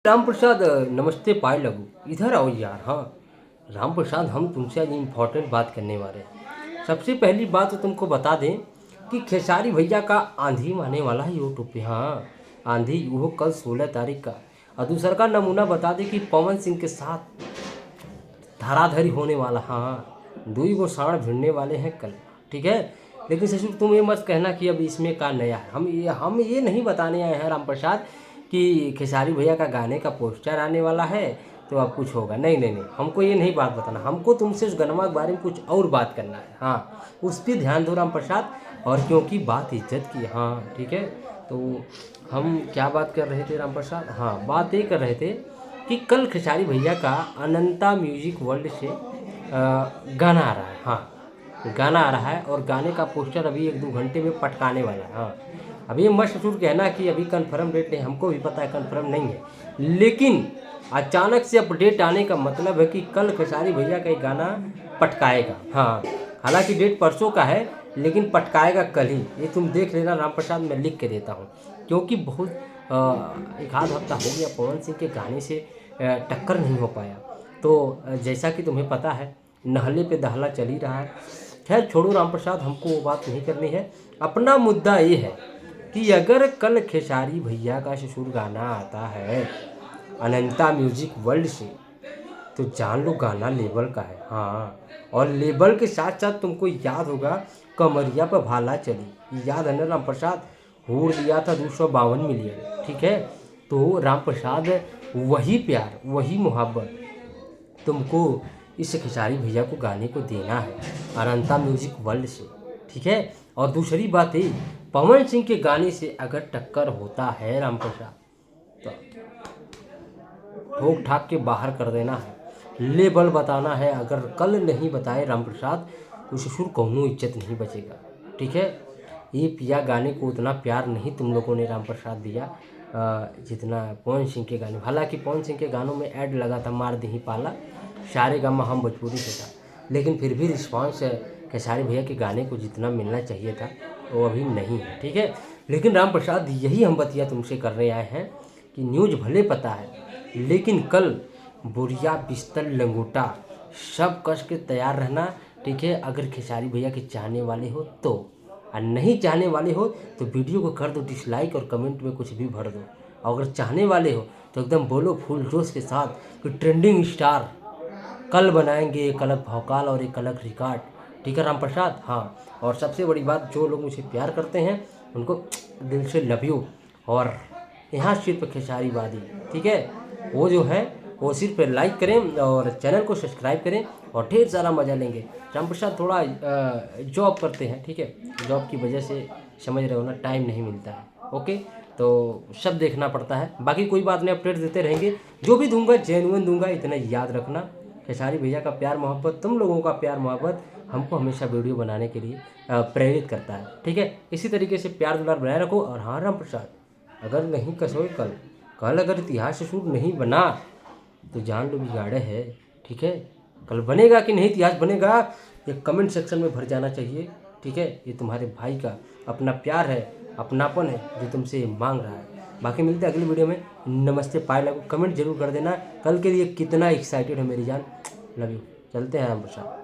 राम प्रसाद, नमस्ते पाए लगू, इधर आओ यार। हाँ राम प्रसाद, हम तुमसे आज इम्पोर्टेंट बात करने वाले हैं। सबसे पहली बात तो तुमको बता दें कि खेसारी भैया का आंधी आने वाला है यूट्यूब पे। हाँ आंधी, वो कल 16 तारीख का। और दूसरा का नमूना बता दें कि पवन सिंह के साथ धराधरी होने वाला। हाँ दो ही वो साढ़ भिड़ने वाले हैं कल, ठीक है। लेकिन ससुर तुम ये मत कहना कि अब इसमें का नया है। हम ये नहीं बताने आए हैं राम प्रसाद कि खेसारी भैया का गाने का पोस्टर आने वाला है तो अब कुछ होगा। नहीं नहीं नहीं, हमको ये नहीं बात बताना। हमको तुमसे उस गनमा के बारे में कुछ और बात करना है। हाँ उस पर ध्यान दो राम प्रसाद। और क्योंकि बात इज्जत की, हाँ ठीक है। तो हम क्या बात कर रहे थे राम प्रसाद? हाँ बात ये कर रहे थे कि कल खेसारी भैया का अनंता म्यूजिक वर्ल्ड से गाना आ रहा है। हाँ गाना आ रहा है और गाने का पोस्टर अभी 1-2 घंटे में पटकाने वाला है। हाँ अभी मत ससुर कहना कि अभी कंफर्म डेट नहीं, हमको भी पता है कंफर्म नहीं है। लेकिन अचानक से अपडेट आने का मतलब है कि कल खेसारी भैया का एक गाना पटकाएगा। हाँ हालांकि डेट परसों का है लेकिन पटकाएगा कल ही। ये तुम देख लेना राम प्रसाद, मैं लिख के देता हूँ। क्योंकि बहुत एक आध हफ्ता हो गया पवन सिंह के गाने से टक्कर नहीं हो पाया। तो जैसा कि तुम्हें पता है नहले पे दहला चल ही रहा है। खैर छोड़ो राम प्रसाद, हमको वो बात नहीं करनी है। अपना मुद्दा ये है कि अगर कल खेसारी भैया का ससुर गाना आता है अनंता म्यूजिक वर्ल्ड से तो जान लो गाना लेवल का है। हाँ और लेवल के साथ साथ तुमको याद होगा कमरिया पर भाला चली, याद है ना राम प्रसाद? होड़ दिया था 252 मिलियन, ठीक है। तो राम प्रसाद वही प्यार वही मोहब्बत तुमको इस खेसारी भैया को गाने को देना है अनंता म्यूजिक वर्ल्ड से, ठीक है। और दूसरी बात है पवन सिंह के गाने से अगर टक्कर होता है राम प्रसाद तो ठोक ठाक के बाहर कर देना है, लेबल बताना है। अगर कल नहीं बताए राम प्रसाद तो ससुर कौनो इज्जत नहीं बचेगा, ठीक है। ये पिया गाने को उतना प्यार नहीं तुम लोगों ने राम प्रसाद दिया जितना पवन सिंह के गाने। हालांकि पवन सिंह के गानों में ऐड लगा था मार दी पाला, सारे गामा हम भोजपुरी से था, लेकिन फिर भी रिस्पॉन्स खेसारी भैया के गाने को जितना मिलना चाहिए था वो अभी नहीं है, ठीक है। लेकिन राम प्रसाद यही हम बतिया तुमसे करने आए हैं कि न्यूज़ भले पता है लेकिन कल बुढ़िया बिस्तर लंगोटा सब कस के तैयार रहना, ठीक है। अगर खेसारी भैया के चाहने वाले हो तो, और नहीं चाहने वाले हो तो वीडियो को कर दो डिसलाइक और कमेंट में कुछ भी भर दो। और अगर चाहने वाले हो तो एकदम बोलो फुल जोश के साथ कि ट्रेंडिंग स्टार कल बनाएंगे एक अलग भौकाल और एक अलग रिकॉर्ड, ठीक है राम प्रसाद। हाँ और सबसे बड़ी बात, जो लोग मुझे प्यार करते हैं उनको दिल से लव यू। और यहाँ सिर्फ खेसारी वादी, ठीक है, वो जो है वो सिर्फ लाइक करें और चैनल को सब्सक्राइब करें और ढेर सारा मज़ा लेंगे। राम प्रसाद थोड़ा जॉब करते हैं, ठीक है, जॉब की वजह से समझ रहे हो ना, टाइम नहीं मिलता है। ओके तो सब देखना पड़ता है। बाकी कोई बात नहीं, अपडेट देते रहेंगे। जो भी दूंगा जेन्युइन दूंगा, इतना याद रखना। खेसारी भैया का प्यार मोहब्बत, तुम लोगों का प्यार मोहब्बत हमको हमेशा वीडियो बनाने के लिए प्रेरित करता है, ठीक है। इसी तरीके से प्यार दुलार बनाए रखो। और हाँ राम प्रसाद, अगर नहीं कसोए कल अगर इतिहास शुरू नहीं बना तो जान लो बिगाड़े है, ठीक है। कल बनेगा कि नहीं इतिहास बनेगा ये कमेंट सेक्शन में भर जाना चाहिए, ठीक है। ये तुम्हारे भाई का अपना प्यार है, अपनापन है जो तुमसे मांग रहा है। बाकी मिलते हैं अगली वीडियो में। नमस्ते पाए लगो, कमेंट जरूर कर देना कल के लिए कितना एक्साइटेड है मेरी जान। Love you. चलते हैं हम प्रसाद।